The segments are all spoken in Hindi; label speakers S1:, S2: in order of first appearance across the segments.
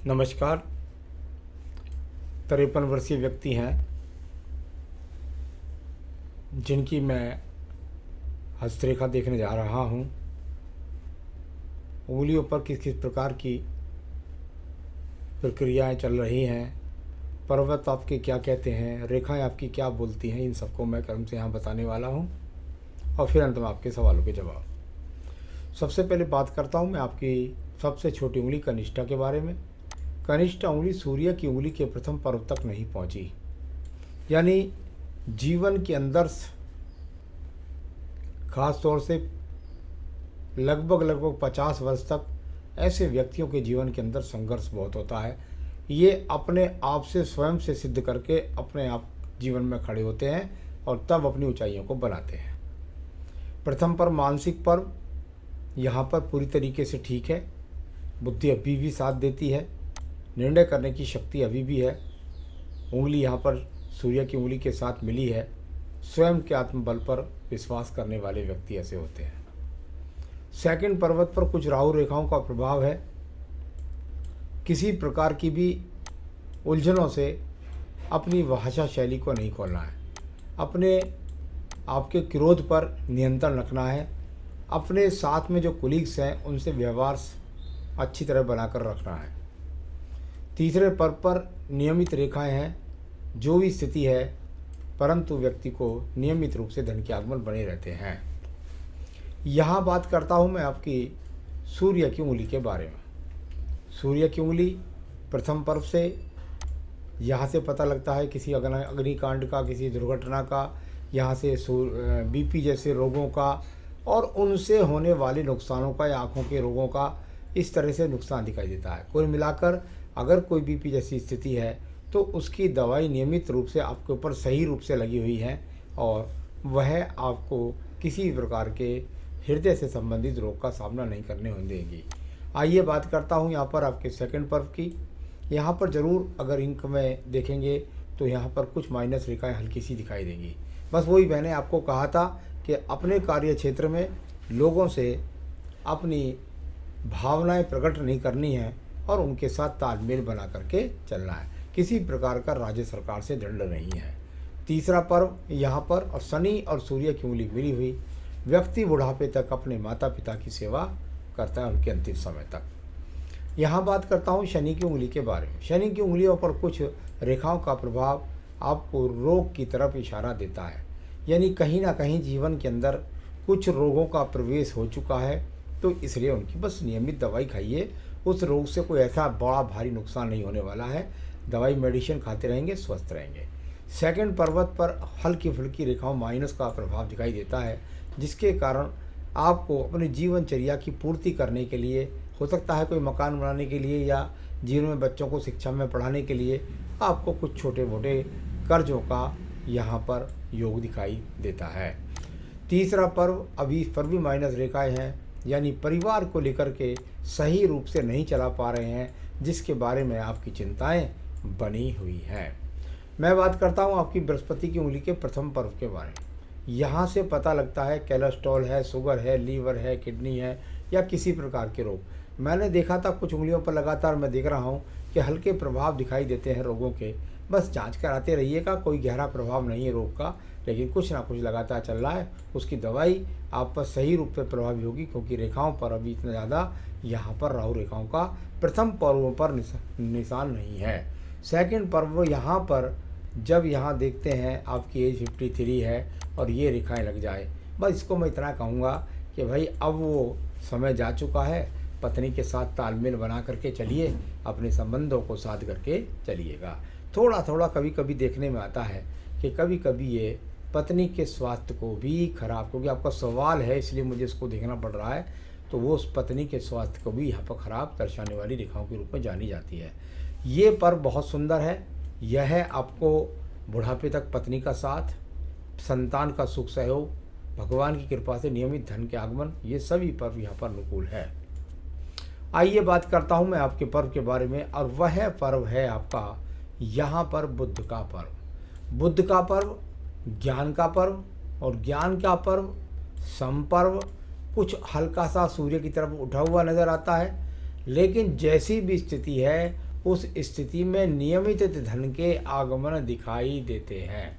S1: नमस्कार। 53 वर्षीय व्यक्ति हैं जिनकी मैं हस्तरेखा देखने जा रहा हूँ। उंगलियों पर किस किस प्रकार की प्रक्रियाएं चल रही हैं, पर्वत आपके क्या कहते हैं, रेखाएं आपकी क्या बोलती हैं, इन सबको मैं क्रम से यहाँ बताने वाला हूँ और फिर अंत में आपके सवालों के जवाब। सबसे पहले बात करता हूँ मैं आपकी सबसे छोटी उंगली कनिष्ठा के बारे में। कनिष्ठ उंगली सूर्य की उंगली के प्रथम पर्व तक नहीं पहुंची, यानी जीवन के अंदर खास तौर से लगभग 50 वर्ष तक ऐसे व्यक्तियों के जीवन के अंदर संघर्ष बहुत होता है। ये अपने आप से स्वयं से सिद्ध करके अपने आप जीवन में खड़े होते हैं और तब अपनी ऊंचाइयों को बनाते हैं। प्रथम पर्व मानसिक पर्व यहाँ पर पूरी तरीके से ठीक है, बुद्धि अभी भी साथ देती है, निर्णय करने की शक्ति अभी भी है। उंगली यहाँ पर सूर्य की उंगली के साथ मिली है। स्वयं के आत्मबल पर विश्वास करने वाले व्यक्ति ऐसे होते हैं। सेकंड पर्वत पर कुछ राहु रेखाओं का प्रभाव है। किसी प्रकार की भी उलझनों से अपनी भाषा शैली को नहीं खोलना है, अपने आपके क्रोध पर नियंत्रण रखना है, अपने साथ में जो कुलीग्स हैं उनसे व्यवहार अच्छी तरह बनाकर रखना है। तीसरे पर्व पर नियमित रेखाएं हैं, जो भी स्थिति है, परंतु व्यक्ति को नियमित रूप से धन के आगमन बने रहते हैं। यहाँ बात करता हूँ मैं आपकी सूर्य की उंगली के बारे में। सूर्य की उंगली प्रथम पर्व से यहाँ से पता लगता है किसी अग्निकांड का, किसी दुर्घटना का, यहाँ से बीपी जैसे रोगों का और उनसे होने वाले नुकसानों का या आँखों के रोगों का, इस तरह से नुकसान दिखाई देता है। कुल मिलाकर अगर कोई बीपी जैसी स्थिति है तो उसकी दवाई नियमित रूप से आपके ऊपर सही रूप से लगी हुई है और वह आपको किसी प्रकार के हृदय से संबंधित रोग का सामना नहीं करने होने देगी। आइए बात करता हूँ यहाँ पर आपके सेकंड पर्व की। यहाँ पर ज़रूर अगर इंक में देखेंगे तो यहाँ पर कुछ माइनस रेखाएं हल्की सी दिखाई देंगी। बस वही मैंने आपको कहा था कि अपने कार्य क्षेत्र में लोगों से अपनी भावनाएं प्रकट नहीं करनी है और उनके साथ तालमेल बना करके चलना है। किसी प्रकार का राज्य सरकार से दंड नहीं है। तीसरा पर्व यहाँ पर और शनि और सूर्य की उंगली मिली हुई, व्यक्ति बुढ़ापे तक अपने माता पिता की सेवा करता है, उनके अंतिम समय तक। यहाँ बात करता हूँ शनि की उंगली के बारे में। शनि की उंगलियों पर कुछ रेखाओं का प्रभाव आपको रोग की तरफ इशारा देता है, यानी कहीं ना कहीं जीवन के अंदर कुछ रोगों का प्रवेश हो चुका है, तो इसलिए उनकी बस नियमित दवाई खाइए। उस रोग से कोई ऐसा बड़ा भारी नुकसान नहीं होने वाला है। दवाई मेडिसिन खाते रहेंगे, स्वस्थ रहेंगे। सेकंड पर्वत पर हल्की फुल्की रेखाओं माइनस का प्रभाव दिखाई देता है, जिसके कारण आपको अपनी जीवनचर्या की पूर्ति करने के लिए, हो सकता है कोई मकान बनाने के लिए या जीवन में बच्चों को शिक्षा में पढ़ाने के लिए, आपको कुछ छोटे मोटे कर्जों का यहाँ पर योग दिखाई देता है। तीसरा पर्व अभी पर भी माइनस रेखाएँ हैं, यानी परिवार को लेकर के सही रूप से नहीं चला पा रहे हैं, जिसके बारे में आपकी चिंताएं बनी हुई हैं। मैं बात करता हूं आपकी बृहस्पति की उंगली के प्रथम पर्व के बारे में। यहाँ से पता लगता है कोलेस्ट्रॉल है, शुगर है, लीवर है, किडनी है या किसी प्रकार के रोग। मैंने देखा था कुछ उंगलियों पर लगातार मैं देख रहा हूँ कि हल्के प्रभाव दिखाई देते हैं रोगों के। बस जाँच कराते रहिएगा, कोई गहरा प्रभाव नहीं है रोग का, लेकिन कुछ ना कुछ लगातार चल रहा है। उसकी दवाई आप पर सही रूप से प्रभावी होगी, क्योंकि रेखाओं पर अभी इतना ज़्यादा यहाँ पर राहु रेखाओं का प्रथम पर्वों पर निशान नहीं है। सेकंड पर्व यहाँ पर जब यहाँ देखते हैं आपकी एज 53 है और ये रेखाएं लग जाए, बस इसको मैं इतना कहूँगा कि भाई अब वो समय जा चुका है। पत्नी के साथ तालमेल बना करके चलिए, अपने संबंधों को साध करके चलिएगा। थोड़ा थोड़ा कभी कभी देखने में आता है कि कभी कभी ये पत्नी के स्वास्थ्य को भी खराब, क्योंकि आपका सवाल है इसलिए मुझे इसको देखना पड़ रहा है, तो वो उस पत्नी के स्वास्थ्य को भी यहाँ पर खराब दर्शाने वाली रेखाओं के रूप में जानी जाती है। ये पर्व बहुत सुंदर है। यह है आपको बुढ़ापे तक पत्नी का साथ, संतान का सुख सहयोग, भगवान की कृपा से नियमित धन के आगमन, ये सभी पर्व यहाँ पर अनुकूल है। आइए बात करता हूँ मैं आपके पर्व के बारे में, और वह पर्व है आपका यहाँ पर बुध का पर्व। बुध का पर्व ज्ञान का पर्व, और ज्ञान का पर्व संपर्व कुछ हल्का सा सूर्य की तरफ उठा हुआ नज़र आता है, लेकिन जैसी भी स्थिति है उस स्थिति में नियमित धन के आगमन दिखाई देते हैं।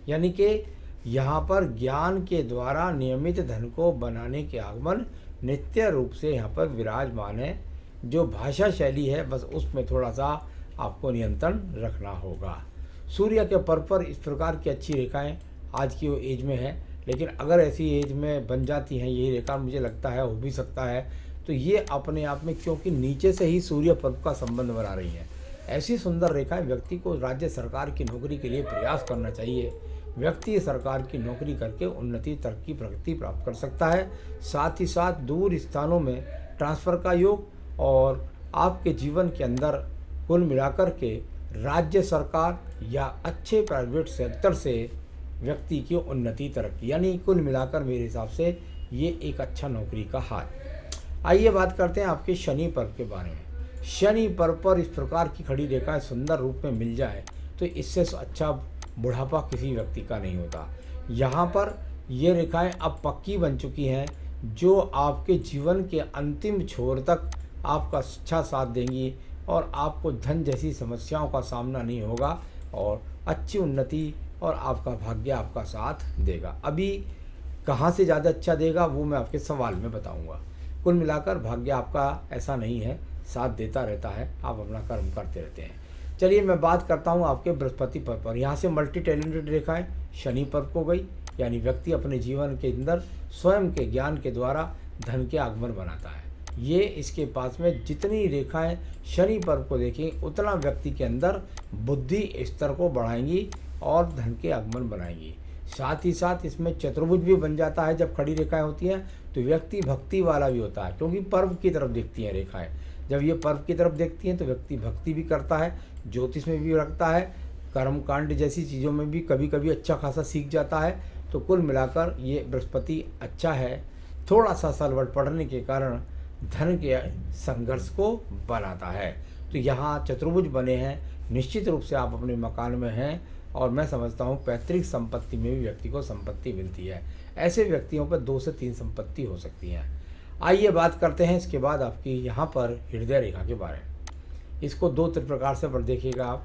S1: यानी कि यहाँ पर ज्ञान के द्वारा नियमित धन को बनाने के आगमन नित्य रूप से यहाँ पर विराजमान है। जो भाषा शैली है बस उसमें थोड़ा सा आपको नियंत्रण रखना होगा। सूर्य के पर इस प्रकार की अच्छी रेखाएं आज की वो एज में है, लेकिन अगर ऐसी एज में बन जाती हैं यही रेखा, मुझे लगता है हो भी सकता है, तो ये अपने आप में, क्योंकि नीचे से ही सूर्य पर्व का संबंध बना रही हैं, ऐसी सुंदर रेखाएं व्यक्ति को राज्य सरकार की नौकरी के लिए प्रयास करना चाहिए। व्यक्ति सरकार की नौकरी करके उन्नति, तरक्की, प्रगति प्राप्त कर सकता है। साथ ही साथ दूर स्थानों में ट्रांसफ़र का योग और आपके जीवन के अंदर कुल मिलाकर के राज्य सरकार या अच्छे प्राइवेट सेक्टर से व्यक्ति की उन्नति, तरक्की, यानी कुल मिलाकर मेरे हिसाब से ये एक अच्छा नौकरी का हाल। आइए बात करते हैं आपके शनि पर्व के बारे में। शनि पर्व पर इस प्रकार की खड़ी रेखाएं सुंदर रूप में मिल जाए तो इससे अच्छा बुढ़ापा किसी व्यक्ति का नहीं होता। यहाँ पर ये रेखाएं अब पक्की बन चुकी हैं, जो आपके जीवन के अंतिम छोर तक आपका अच्छा साथ देंगी और आपको धन जैसी समस्याओं का सामना नहीं होगा और अच्छी उन्नति और आपका भाग्य आपका साथ देगा। अभी कहाँ से ज़्यादा अच्छा देगा वो मैं आपके सवाल में बताऊंगा। कुल मिलाकर भाग्य आपका ऐसा नहीं है, साथ देता रहता है, आप अपना कर्म करते रहते हैं। चलिए मैं बात करता हूँ आपके बृहस्पति पर्व पर। यहाँ से मल्टी टैलेंटेड रेखाएं शनि पर्व को गई, यानी व्यक्ति अपने जीवन के अंदर स्वयं के ज्ञान के द्वारा धन के आगमन बनाता है। ये इसके पास में जितनी रेखाएं शनि पर्व को देखें उतना व्यक्ति के अंदर बुद्धि स्तर को बढ़ाएंगी और धन के आगमन बनाएंगी। साथ ही साथ इसमें चतुर्भुज भी बन जाता है। जब खड़ी रेखाएं होती हैं तो व्यक्ति भक्ति वाला भी होता है, क्योंकि पर्व की तरफ देखती हैं रेखाएं। जब ये पर्व की तरफ देखती हैं तो व्यक्ति भक्ति भी करता है, ज्योतिष में भी रखता है, कर्म कांड जैसी चीज़ों में भी कभी कभी अच्छा खासा सीख जाता है। तो कुल मिलाकर ये बृहस्पति अच्छा है। थोड़ा सा सलवट पड़ने के कारण धन के संघर्ष को बनाता है। तो यहाँ चतुर्भुज बने हैं, निश्चित रूप से आप अपने मकान में हैं और मैं समझता हूँ पैतृक संपत्ति में भी व्यक्ति को संपत्ति मिलती है। ऐसे व्यक्तियों पर 2 से 3 संपत्ति हो सकती हैं। आइए बात करते हैं इसके बाद आपकी यहाँ पर हृदय रेखा के बारे में। इसको 2 प्रकार से पर देखिएगा आप।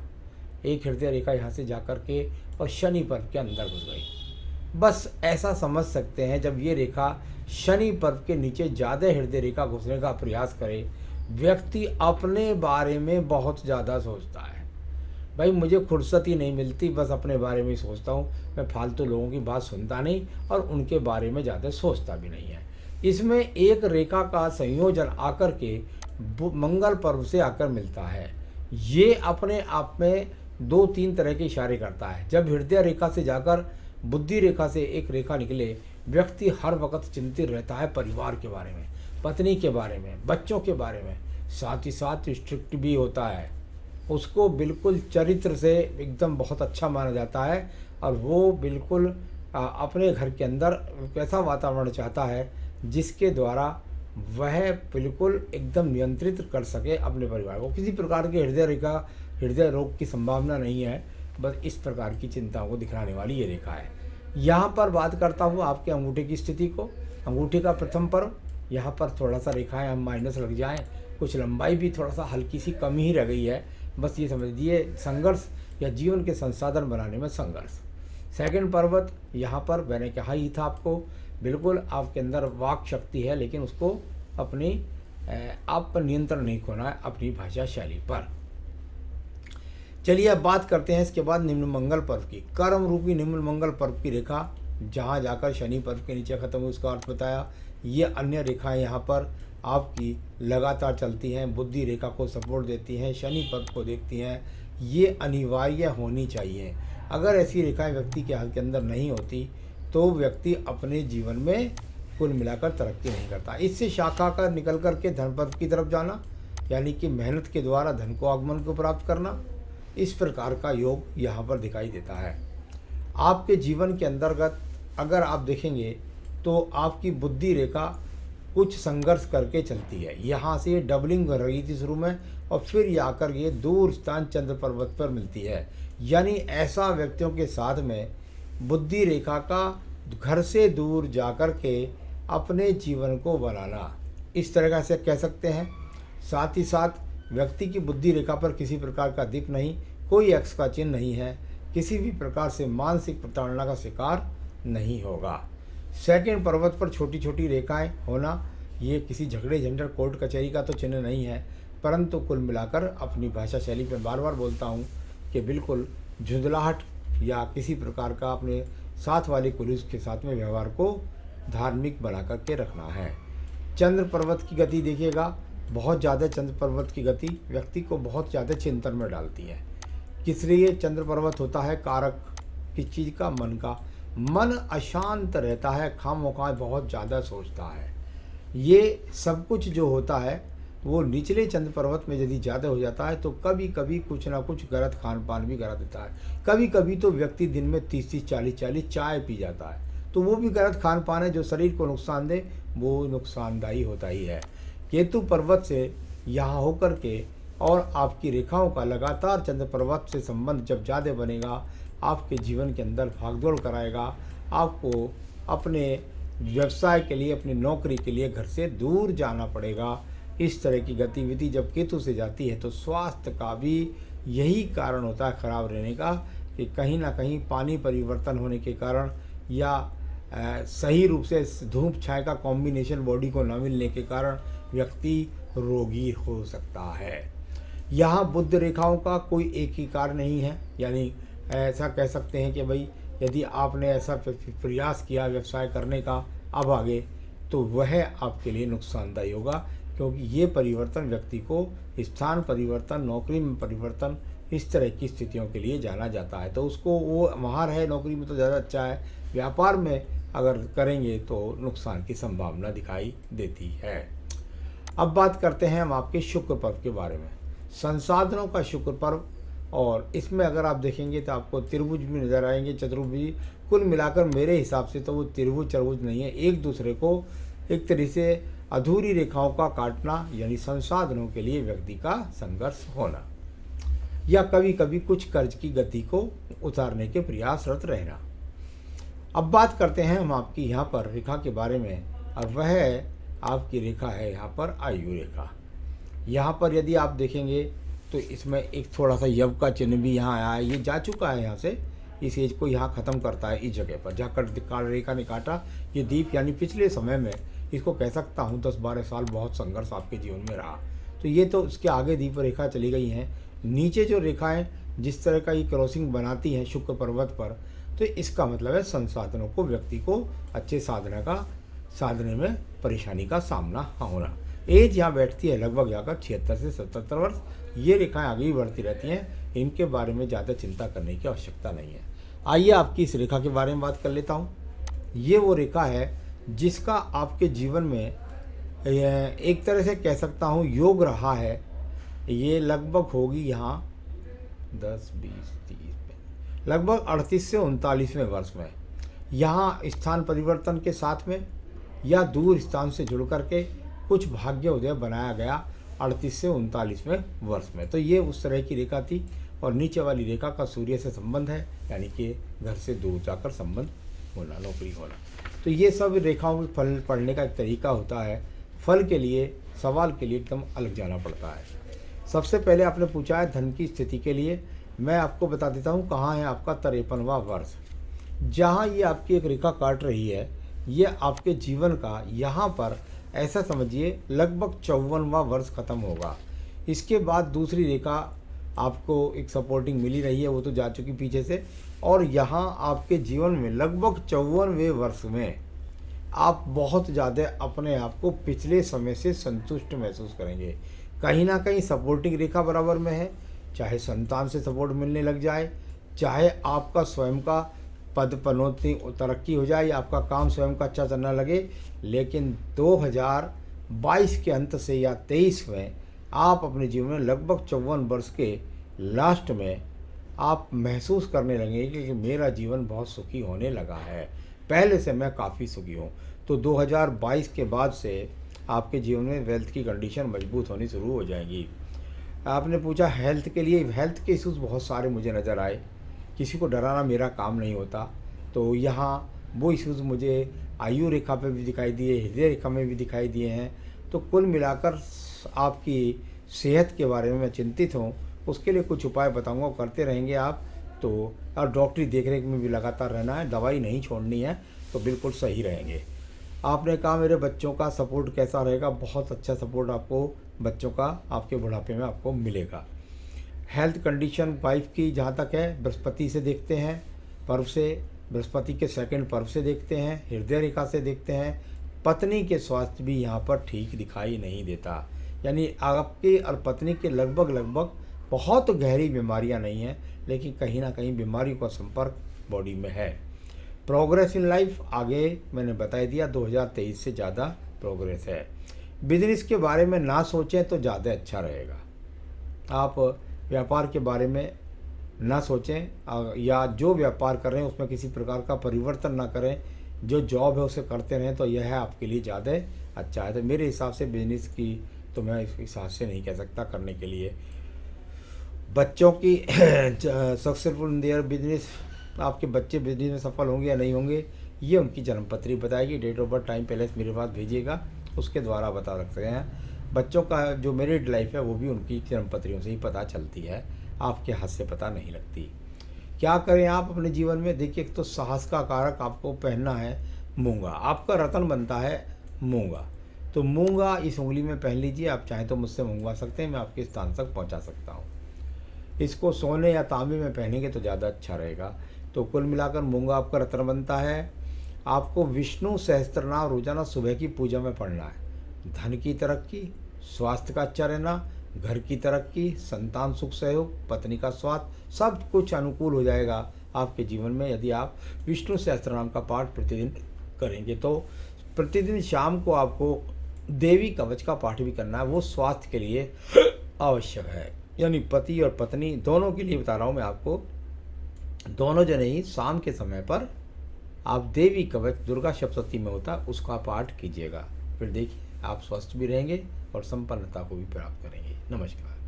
S1: एक हृदय रेखा यहाँ से जाकर के और शनि पर्व के अंदर घुस गई। बस ऐसा समझ सकते हैं, जब ये रेखा शनि पर्व के नीचे ज़्यादा हृदय रेखा घुसने का प्रयास करे, व्यक्ति अपने बारे में बहुत ज़्यादा सोचता है। भाई मुझे फुर्सत ही नहीं मिलती, बस अपने बारे में ही सोचता हूँ, मैं फालतू लोगों की बात सुनता नहीं और उनके बारे में ज़्यादा सोचता भी नहीं है। इसमें एक रेखा का संयोजन आकर के मंगल पर्व से आकर मिलता है। ये अपने आप में 2-3 तरह के इशारे करता है। जब हृदय रेखा से जाकर बुद्धि रेखा से एक रेखा निकले, व्यक्ति हर वक्त चिंतित रहता है परिवार के बारे में, पत्नी के बारे में, बच्चों के बारे में। साथ ही साथ स्ट्रिक्ट भी होता है, उसको बिल्कुल चरित्र से एकदम बहुत अच्छा माना जाता है और वो बिल्कुल अपने घर के अंदर ऐसा वातावरण चाहता है जिसके द्वारा वह बिल्कुल एकदम नियंत्रित कर सके अपने परिवार को। किसी प्रकार के हृदय रोग की संभावना नहीं है, बस इस प्रकार की चिंताओं को दिखलाने वाली ये रेखा है। यहाँ पर बात करता हूँ आपके अंगूठे की स्थिति को। अंगूठे का प्रथम पर्व, यहाँ पर थोड़ा सा रेखाएं हम माइनस लग जाएं, कुछ लंबाई भी थोड़ा सा हल्की सी कम ही रह गई है। बस ये समझ लीजिए संघर्ष या जीवन के संसाधन बनाने में संघर्ष। सेकंड पर्वत, यहाँ पर मैंने कहा ही था आपको, बिल्कुल आपके अंदर वाक शक्ति है, लेकिन उसको अपनी आप पर नियंत्रण नहीं खोना है अपनी भाषा शैली पर। चलिए अब बात करते हैं इसके बाद निम्न मंगल पर्व की। कर्म रूपी निम्न मंगल पर्व की रेखा जहाँ जाकर शनि पर्व के नीचे खत्म हुई, उसका अर्थ बताया। ये अन्य रेखाएं यहाँ पर आपकी लगातार चलती हैं, बुद्धि रेखा को सपोर्ट देती हैं, शनि पर्व को देखती हैं। ये अनिवार्य होनी चाहिए। अगर ऐसी रेखाएं व्यक्ति के हाथ के अंदर नहीं होती तो व्यक्ति अपने जीवन में कुल मिलाकर तरक्की नहीं करता। इससे शाखा का निकल कर के धन पर्व की तरफ जाना, यानी कि मेहनत के द्वारा धन को आगमन को प्राप्त करना, इस प्रकार का योग यहाँ पर दिखाई देता है। आपके जीवन के अंतर्गत अगर आप देखेंगे तो आपकी बुद्धि रेखा कुछ संघर्ष करके चलती है। यहाँ से ये डबलिंग कर रही थी शुरू में और फिर ये आकर ये दूर स्थान चंद्र पर्वत पर मिलती है। यानी ऐसा व्यक्तियों के साथ में बुद्धि रेखा का घर से दूर जाकर के अपने जीवन को बनाना, इस तरह से कह सकते हैं। साथ ही साथ व्यक्ति की बुद्धि रेखा पर किसी प्रकार का दीप नहीं, कोई एक्स का चिन्ह नहीं है, किसी भी प्रकार से मानसिक प्रताड़ना का शिकार नहीं होगा। सेकंड, पर्वत पर छोटी छोटी रेखाएं होना, ये किसी झगड़े झंझट कोर्ट कचहरी का तो चिन्ह नहीं है, परंतु कुल मिलाकर अपनी भाषा शैली में बार बार बोलता हूँ कि बिल्कुल झुंझलाहट या किसी प्रकार का अपने साथ वाले कुलीस के साथ में व्यवहार को धार्मिक बना करके रखना है। चंद्र पर्वत की गति देखिएगा, बहुत ज़्यादा चंद्र पर्वत की गति व्यक्ति को बहुत ज़्यादा चिंतन में डालती है। किस लिए चंद्र पर्वत होता है कारक किस चीज़ का? मन का। मन अशांत रहता है, खामोखा बहुत ज़्यादा सोचता है। ये सब कुछ जो होता है वो निचले चंद्र पर्वत में यदि ज़्यादा हो जाता है तो कभी कभी कुछ ना कुछ गलत खान पान भी करा देता है। कभी कभी तो व्यक्ति दिन में 30-30, 40-40 चाय पी जाता है, तो वो भी गलत खान पान है जो शरीर को नुकसान दे, वो नुकसानदायी होता ही है। केतु पर्वत से यहाँ होकर के और आपकी रेखाओं का लगातार चंद्र पर्वत से संबंध जब ज़्यादा बनेगा, आपके जीवन के अंदर भागदौड़ कराएगा, आपको अपने व्यवसाय के लिए, अपनी नौकरी के लिए घर से दूर जाना पड़ेगा। इस तरह की गतिविधि जब केतु से जाती है तो स्वास्थ्य का भी यही कारण होता है खराब रहने का, कि कहीं ना कहीं पानी परिवर्तन होने के कारण या सही रूप से धूप छाया का कॉम्बिनेशन बॉडी को न मिलने के कारण व्यक्ति रोगी हो सकता है। यहाँ बुध रेखाओं का कोई एक ही कारण नहीं है, यानी ऐसा कह सकते हैं कि भाई यदि आपने ऐसा प्रयास किया व्यवसाय करने का अब आगे, तो वह आपके लिए नुकसानदायी होगा, क्योंकि ये परिवर्तन व्यक्ति को स्थान परिवर्तन, नौकरी में परिवर्तन, इस तरह की स्थितियों के लिए जाना जाता है। तो उसको वो वहाँ रहे नौकरी में तो ज़्यादा अच्छा है, व्यापार में अगर करेंगे तो नुकसान की संभावना दिखाई देती है। अब बात करते हैं हम आपके शुक्र पर्व के बारे में। संसाधनों का शुक्र पर्व, और इसमें अगर आप देखेंगे तो आपको त्रिभुज भी नजर आएंगे, चतुर्भुज। कुल मिलाकर मेरे हिसाब से तो वो त्रिभुज चतुर्भुज नहीं है, एक दूसरे को एक तरह से अधूरी रेखाओं का काटना, यानी संसाधनों के लिए व्यक्ति का संघर्ष होना, या कभी कभी कुछ कर्ज की गति को उतारने के प्रयासरत रहना। अब बात करते हैं हम आपकी यहाँ पर रेखा के बारे में, और वह आपकी रेखा है यहाँ पर आयु रेखा। यहाँ पर यदि आप देखेंगे तो इसमें एक थोड़ा सा यव का चिन्ह भी यहाँ आया है, ये जा चुका है यहाँ से, इस एज को यहाँ ख़त्म करता है इस जगह पर जहाँ रेखा ने काटा। ये दीप यानी पिछले समय में इसको कह सकता हूँ 10-12 साल बहुत संघर्ष आपके जीवन में रहा, तो ये तो उसके आगे दीप रेखा चली गई हैं। नीचे जो रेखाएं जिस तरह का ये क्रॉसिंग बनाती हैं शुक्र पर्वत पर, तो इसका मतलब है संसाधनों को, व्यक्ति को अच्छे साधने में परेशानी का सामना होना। एज यहाँ बैठती है लगभग जाकर 76 से 77 वर्ष। ये रेखाएं आगे भी बढ़ती रहती हैं, इनके बारे में ज़्यादा चिंता करने की आवश्यकता नहीं है। आइए आपकी इस रेखा के बारे में बात कर लेता हूँ। ये वो रेखा है जिसका आपके जीवन में एक तरह से कह सकता हूँ योग रहा है। ये लगभग होगी यहाँ 10, 20, 30, लगभग 38 से 39वें वर्ष में, यहाँ स्थान परिवर्तन के साथ में या दूर स्थान से जुड़ करके कुछ भाग्य उदय बनाया गया 38 से 39वें वर्ष में। तो ये उस तरह की रेखा थी, और नीचे वाली रेखा का सूर्य से संबंध है, यानी कि घर से दूर जाकर संबंध होना, नौकरी होना। तो ये सब रेखाओं में फल पढ़ने का एक तरीका होता है। फल के लिए, सवाल के लिए एकदम अलग जाना पड़ता है। सबसे पहले आपने पूछा है धन की स्थिति के लिए, मैं आपको बता देता हूँ कहाँ है आपका 53वां वर्ष। जहाँ ये आपकी एक रेखा काट रही है, ये आपके जीवन का यहाँ पर ऐसा समझिए लगभग 54वां वर्ष खत्म होगा। इसके बाद दूसरी रेखा आपको एक सपोर्टिंग मिली रही है, वो तो जा चुकी पीछे से, और यहाँ आपके जीवन में लगभग 54वें वर्ष में आप बहुत ज़्यादा अपने आप को पिछले समय से संतुष्ट महसूस करेंगे। कहीं ना कहीं सपोर्टिंग रेखा बराबर में है, चाहे संतान से सपोर्ट मिलने लग जाए, चाहे आपका स्वयं का पद पदोन्नति तरक्की हो जाए, या आपका काम स्वयं का अच्छा चलने लगे, लेकिन 2022 के अंत से या 23 में आप अपने जीवन में लगभग 54 वर्ष के लास्ट में आप महसूस करने लगेंगे कि मेरा जीवन बहुत सुखी होने लगा है, पहले से मैं काफ़ी सुखी हूँ। तो 2022 के बाद से आपके जीवन में वेल्थ की कंडीशन मजबूत होनी शुरू हो जाएगी। आपने पूछा हेल्थ के लिए, हेल्थ के इश्यूज़ बहुत सारे मुझे नज़र आए, किसी को डराना मेरा काम नहीं होता, तो यहाँ वो इश्यूज़ मुझे आयु रेखा पे भी दिखाई दिए, हृदय रेखा में भी दिखाई दिए हैं। तो कुल मिलाकर आपकी सेहत के बारे में मैं चिंतित हूँ, उसके लिए कुछ उपाय बताऊंगा, वो करते रहेंगे आप तो। और डॉक्टरी देखरेख में भी लगातार रहना है, दवाई नहीं छोड़नी है, तो बिल्कुल सही रहेंगे। आपने कहा मेरे बच्चों का सपोर्ट कैसा रहेगा, बहुत अच्छा सपोर्ट आपको बच्चों का आपके बुढ़ापे में आपको मिलेगा। हेल्थ कंडीशन वाइफ की जहाँ तक है, बृहस्पति से देखते हैं, पर्व से, बृहस्पति के सेकंड पर्व से देखते हैं, हृदय रेखा से देखते हैं। पत्नी के स्वास्थ्य भी यहाँ पर ठीक दिखाई नहीं देता, यानी आपके और पत्नी के लगभग लगभग बहुत गहरी बीमारियाँ नहीं हैं, लेकिन कहीं ना कहीं बीमारियों का संपर्क बॉडी में है। प्रोग्रेस इन लाइफ आगे मैंने बता दिया, 2023 से ज़्यादा प्रोग्रेस है। बिजनेस के बारे में ना सोचें तो ज़्यादा अच्छा रहेगा। आप व्यापार के बारे में ना सोचें, या जो व्यापार कर रहे हैं उसमें किसी प्रकार का परिवर्तन ना करें, जो जॉब है उसे करते रहें, तो यह है आपके लिए ज़्यादा अच्छा है। तो मेरे हिसाब से बिजनेस की तो मैं इस हिसाब से नहीं कह सकता करने के लिए। बच्चों की सक्सेसफुल इन देयर बिजनेस, आपके बच्चे बिजनेस में सफल होंगे या नहीं होंगे, ये उनकी जन्मपत्री बताएगी। Date of birth, time, place मेरे पास भेजिएगा, उसके द्वारा बता सकते हैं। बच्चों का जो मैरिड लाइफ है वो भी उनकी जन्मपत्रियों से ही पता चलती है, आपके हाथ से पता नहीं लगती। क्या करें आप अपने जीवन में, देखिए एक तो साहस का कारक आपको पहनना है मूंगा, आपका रतन बनता है मूंगा, तो मूंगा इस उंगली में पहन लीजिए। आप चाहें तो मुझसे मंगवा सकते हैं, मैं आपके स्थान तक पहुंचा सकता हूं। इसको सोने या तांबे में पहनेंगे तो ज़्यादा अच्छा रहेगा। तो कुल मिलाकर मूंगा आपका रत्न बनता है। आपको विष्णु सहस्त्रनाम रोजाना सुबह की पूजा में पढ़ना है। धन की तरक्की, स्वास्थ्य का अच्छा रहना, घर की तरक्की, संतान सुख सहयोग, पत्नी का स्वास्थ्य, सब कुछ अनुकूल हो जाएगा आपके जीवन में यदि आप विष्णु सहस्त्रनाम का पाठ प्रतिदिन करेंगे। तो प्रतिदिन शाम को आपको देवी कवच का पाठ भी करना है, वो स्वास्थ्य के लिए आवश्यक है। यानी पति और पत्नी दोनों के लिए बता रहा हूँ मैं आपको, दोनों जने ही शाम के समय पर आप देवी कवच दुर्गा सप्तशती में होता उसका पाठ कीजिएगा। फिर देखिए आप स्वस्थ भी रहेंगे और संपन्नता को भी प्राप्त करेंगे। नमस्कार।